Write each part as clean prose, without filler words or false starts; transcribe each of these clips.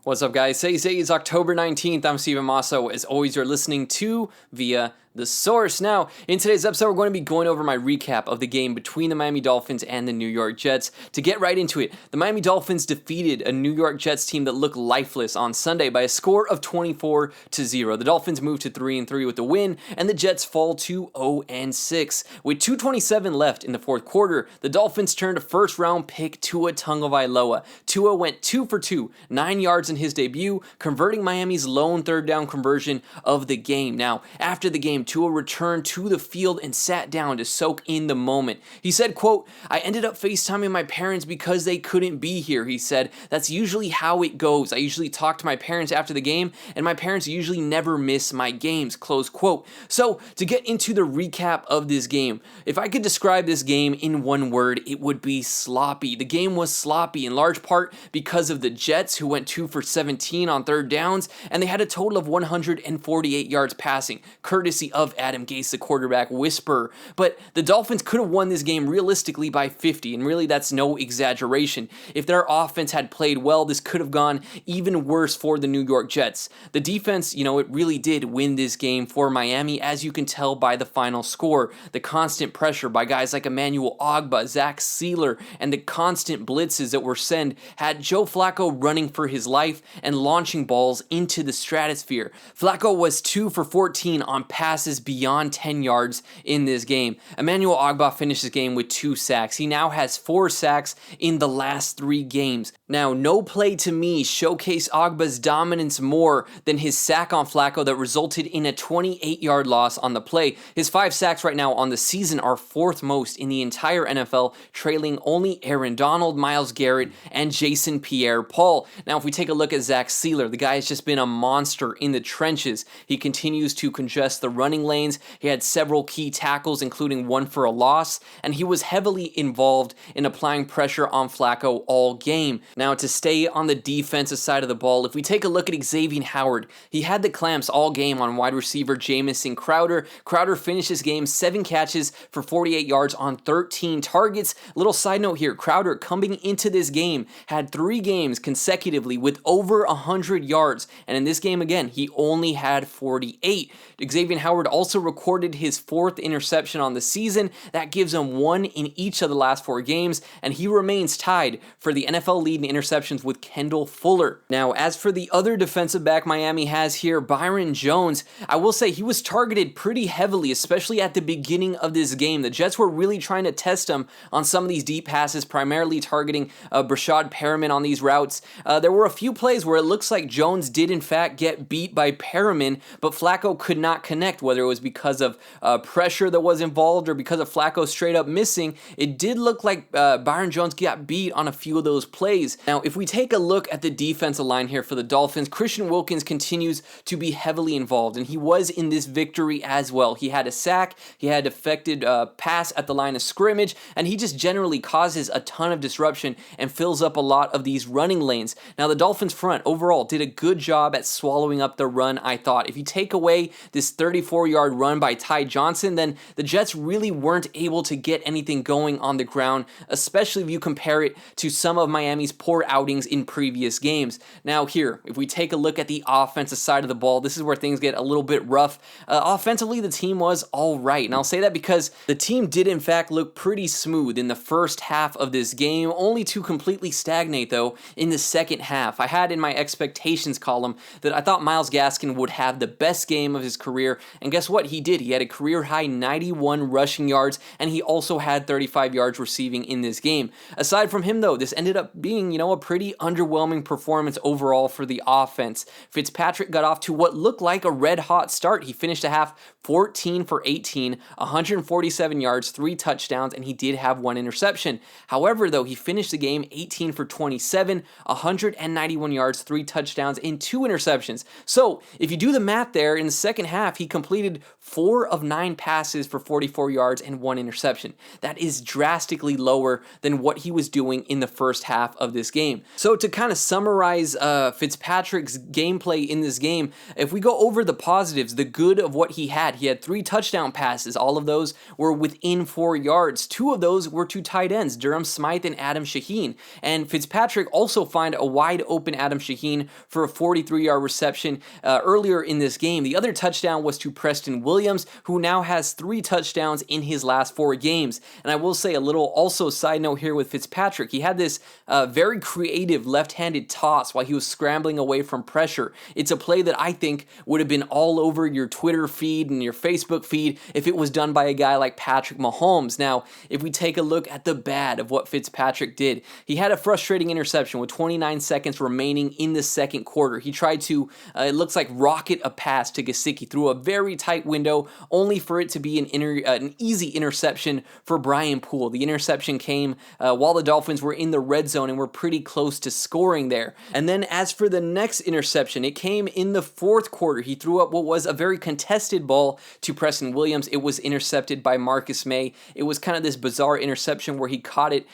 What's up, guys? Today is October 19th. I'm Steven Masso. As always, you're listening to Via the Source. Now, in today's episode, we're going to be going over my recap of the game between the Miami Dolphins and the New York Jets. To get right into it, the Miami Dolphins defeated a New York Jets team that looked lifeless on Sunday by a score of 24-0. The Dolphins moved to 3-3 with the win, and the Jets fall to 0-6. With 2:27 left in the fourth quarter, the Dolphins turned a first-round pick Tua Tagovailoa. Tua went 2 for 2, 9 yards in his debut, converting Miami's lone third down conversion of the game. Now, after the game, Tua returned to the field and sat down to soak in the moment. He said, quote, "I ended up FaceTiming my parents because they couldn't be here," he said. "That's usually how it goes. I usually talk to my parents after the game, and my parents usually never miss my games," close quote. So, to get into the recap of this game, if I could describe this game in one word, it would be sloppy. The game was sloppy in large part because of the Jets, who went 2 for 17 on third downs, and they had a total of 148 yards passing, courtesy of Adam Gase, the quarterback whisperer. But the Dolphins could have won this game realistically by 50, and really that's no exaggeration. If their offense had played well, this could have gone even worse for the New York Jets. The defense, it really did win this game for Miami, as you can tell by the final score. The constant pressure by guys like Emmanuel Ogbah, Zach Sealer, and the constant blitzes that were sent had Joe Flacco running for his life and launching balls into the stratosphere. Flacco was 2 for 14 on passes beyond 10 yards in this game. Emmanuel Ogbah finished his game with 2 sacks. He now has 4 sacks in the last 3 games. Now, no play to me showcased Ogbah's dominance more than his sack on Flacco that resulted in a 28-yard loss on the play. His 5 sacks right now on the season are 4th most in the entire NFL, trailing only Aaron Donald, Myles Garrett, and Jason Pierre-Paul. Now, if we take a look at Zach Sealer, the guy has just been a monster in the trenches. He continues to congest the running lanes. He had several key tackles, including one for a loss, and he was heavily involved in applying pressure on Flacco all game. Now, to stay on the defensive side of the ball, if we take a look at Xavier Howard, he had the clamps all game on wide receiver Jamison Crowder. Crowder finished his game 7 catches for 48 yards on 13 targets. Little side note here, Crowder coming into this game had 3 games consecutively with over 100 yards, and in this game again, he only had 48. Xavier Howard also recorded his 4th interception on the season. That gives him 1 in each of the last 4 games, and he remains tied for the NFL lead in interceptions with Kendall Fuller. Now, as for the other defensive back Miami has here, Byron Jones, I will say he was targeted pretty heavily, especially at the beginning of this game. The Jets were really trying to test him on some of these deep passes, primarily targeting Brashad Perriman on these routes. There were a few plays where it looks like Jones did in fact get beat by Perriman, but Flacco could not connect, whether it was because of pressure that was involved or because of Flacco straight up missing. It did look like Byron Jones got beat on a few of those plays. Now, if we take a look at the defensive line here for the Dolphins, Christian Wilkins continues to be heavily involved, and he was in this victory as well. He had a sack, he had deflected pass at the line of scrimmage, and he just generally causes a ton of disruption and fills up a lot of these running lanes. Now, the Dolphins front overall did a good job at swallowing up the run, I thought. If you take away this 34-yard run by Ty Johnson, then the Jets really weren't able to get anything going on the ground, especially if you compare it to some of Miami's poor outings in previous games. Now here, if we take a look at the offensive side of the ball, this is where things get a little bit rough. Offensively, the team was all right, and I'll say that because the team did in fact look pretty smooth in the first half of this game, only to completely stagnate though in the second half. I had in my expectations column that I thought Myles Gaskin would have the best game of his career, and guess what? He did. He had a career-high 91 rushing yards, and he also had 35 yards receiving in this game. Aside from him, though, this ended up being, a pretty underwhelming performance overall for the offense. Fitzpatrick got off to what looked like a red-hot start. He finished the half 14 for 18, 147 yards, 3 touchdowns, and he did have 1 interception. However, though, he finished the game 18 for 27, 191 yards, 3 touchdowns, and 2 interceptions. So, if you do the math there, in the second half, he completed completed 4 of 9 passes for 44 yards and 1 interception. That is drastically lower than what he was doing in the first half of this game. So to kind of summarize Fitzpatrick's gameplay in this game, if we go over the positives, the good of what he had 3 touchdown passes. All of those were within 4 yards. 2 of those were to tight ends, Durham Smythe and Adam Shaheen. And Fitzpatrick also found a wide open Adam Shaheen for a 43-yard reception earlier in this game. The other touchdown was to Preston Williams, who now has 3 touchdowns in his last 4 games. And I will say a little also side note here with Fitzpatrick. He had this very creative left-handed toss while he was scrambling away from pressure. It's a play that I think would have been all over your Twitter feed and your Facebook feed if it was done by a guy like Patrick Mahomes. Now, if we take a look at the bad of what Fitzpatrick did, he had a frustrating interception with 29 seconds remaining in the second quarter. He tried to, it looks like, rocket a pass to Gesicki through a very tight window, only for it to be an easy interception for Brian Poole. The interception came while the Dolphins were in the red zone and were pretty close to scoring there. And then as for the next interception, it came in the fourth quarter. He threw up what was a very contested ball to Preston Williams. It was intercepted by Marcus May. It was kind of this bizarre interception where he caught it,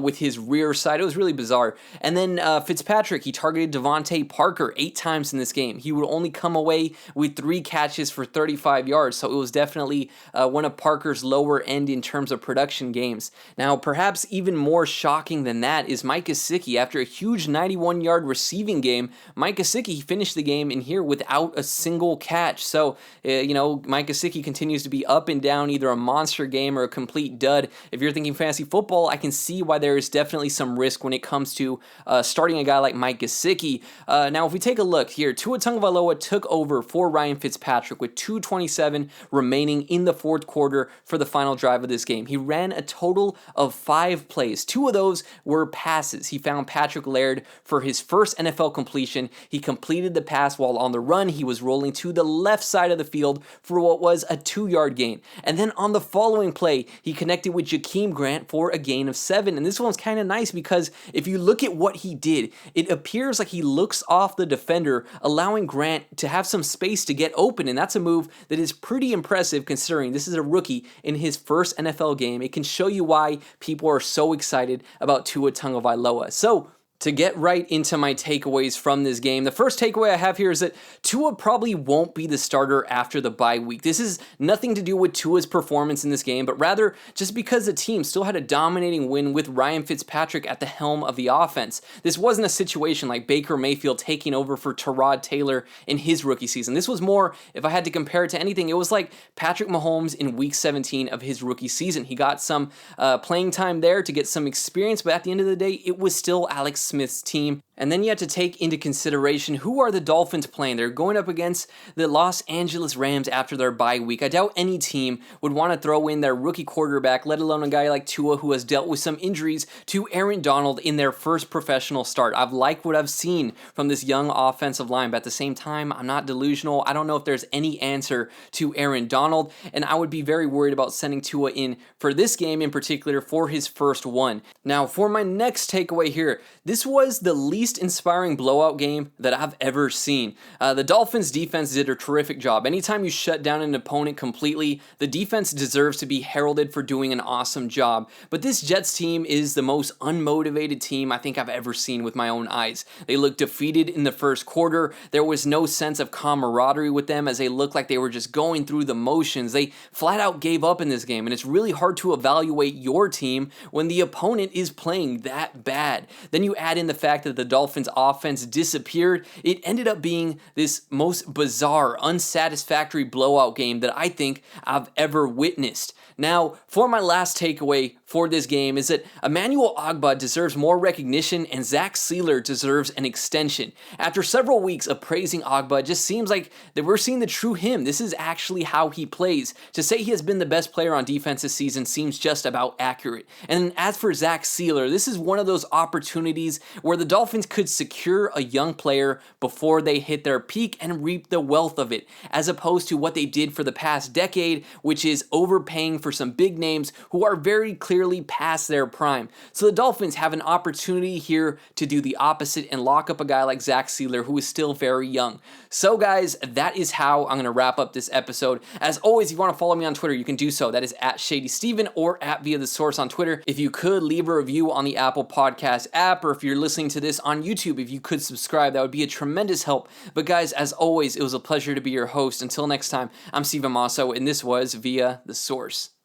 with his rear side. It was really bizarre. And then Fitzpatrick, he targeted Devontae Parker 8 times in this game. He would only come away with 3 catches for 35 yards. So it was definitely one of Parker's lower end in terms of production games. Now, perhaps even more shocking than that is Mike Gesicki. After a huge 91-yard receiving game, Mike Gesicki finished the game in here without a single catch. So, Mike Gesicki continues to be up and down, either a monster game or a complete dud. If you're thinking fantasy football, I can see why there is definitely some risk when it comes to starting a guy like Mike Gesicki. Now, if we take a look here, Tua Tagovailoa took over for Ryan Fitzpatrick with 2:27 remaining in the fourth quarter for the final drive of this game. He ran a total of 5 plays. 2 of those were passes. He found Patrick Laird for his first NFL completion. He completed the pass while on the run. He was rolling to the left side of the field for what was a 2-yard gain. And then on the following play, he connected with Jakeem Grant for a gain of 7. And this one's kind of nice because if you look at what he did, it appears like he looks off the defender, allowing Grant to have some space to get open. And that's a move that is pretty impressive considering this is a rookie in his first NFL game. It can show you why people are so excited about Tua Tagovailoa. So, to get right into my takeaways from this game, the first takeaway I have here is that Tua probably won't be the starter after the bye week. This is nothing to do with Tua's performance in this game, but rather just because the team still had a dominating win with Ryan Fitzpatrick at the helm of the offense. This wasn't a situation like Baker Mayfield taking over for Tyrod Taylor in his rookie season. This was more, if I had to compare it to anything, it was like Patrick Mahomes in week 17 of his rookie season. He got some playing time there to get some experience, but at the end of the day, it was still Alex Smith's team. And then you have to take into consideration who are the Dolphins playing. They're going up against the Los Angeles Rams after their bye week. I doubt any team would want to throw in their rookie quarterback, let alone a guy like Tua who has dealt with some injuries, to Aaron Donald in their first professional start. I've liked what I've seen from this young offensive line, but at the same time, I'm not delusional. I don't know if there's any answer to Aaron Donald, and I would be very worried about sending Tua in for this game in particular for his first one. Now, for my next takeaway here, this was the least inspiring blowout game that I've ever seen. The Dolphins defense did a terrific job. Anytime you shut down an opponent completely, the defense deserves to be heralded for doing an awesome job. But this Jets team is the most unmotivated team I think I've ever seen with my own eyes. They looked defeated in the first quarter. There was no sense of camaraderie with them as they looked like they were just going through the motions. They flat out gave up in this game, and it's really hard to evaluate your team when the opponent is playing that bad. Then you add in the fact that the Dolphins offense disappeared. It ended up being this most bizarre, unsatisfactory blowout game that I think I've ever witnessed. Now, for my last takeaway for this game is that Emmanuel Ogbah deserves more recognition and Zach Sealer deserves an extension. After several weeks of praising Ogbah, it just seems like that we're seeing the true him. This is actually how he plays. To say he has been the best player on defense this season seems just about accurate. And as for Zach Sealer, this is one of those opportunities where the Dolphins could secure a young player before they hit their peak and reap the wealth of it, as opposed to what they did for the past decade, which is overpaying for some big names who are very clearly clearly past their prime. So the Dolphins have an opportunity here to do the opposite and lock up a guy like Zach Sealer, who is still very young. So guys, that is how I'm going to wrap up this episode. As always, if you want to follow me on Twitter, you can do so. That is at ShadySteven or at Via the Source on Twitter. If you could leave a review on the Apple Podcast app, or if you're listening to this on YouTube, if you could subscribe, that would be a tremendous help. But guys, as always, it was a pleasure to be your host. Until next time, I'm Steve Amaso, and this was Via the Source.